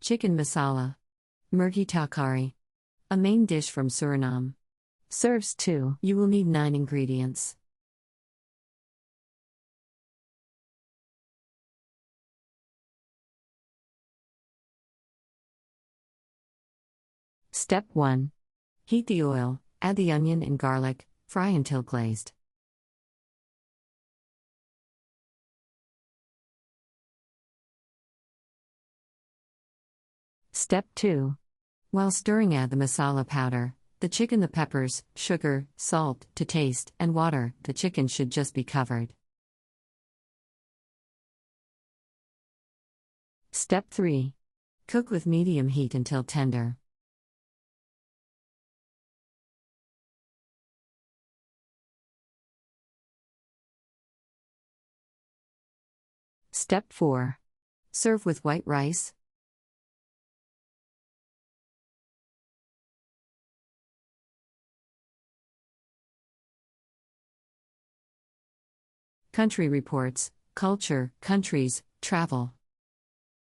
Chicken masala. Mergi takari. A main dish from Suriname. Serves 2. You will need 9 ingredients. Step 1. Heat the oil, add the onion and garlic, fry until glazed. Step 2. While stirring, add the masala powder, the chicken, the peppers, sugar, salt to taste, and water. The chicken should just be covered. Step 3. Cook with medium heat until tender. Step 4. Serve with white rice. Country reports, culture, countries, travel.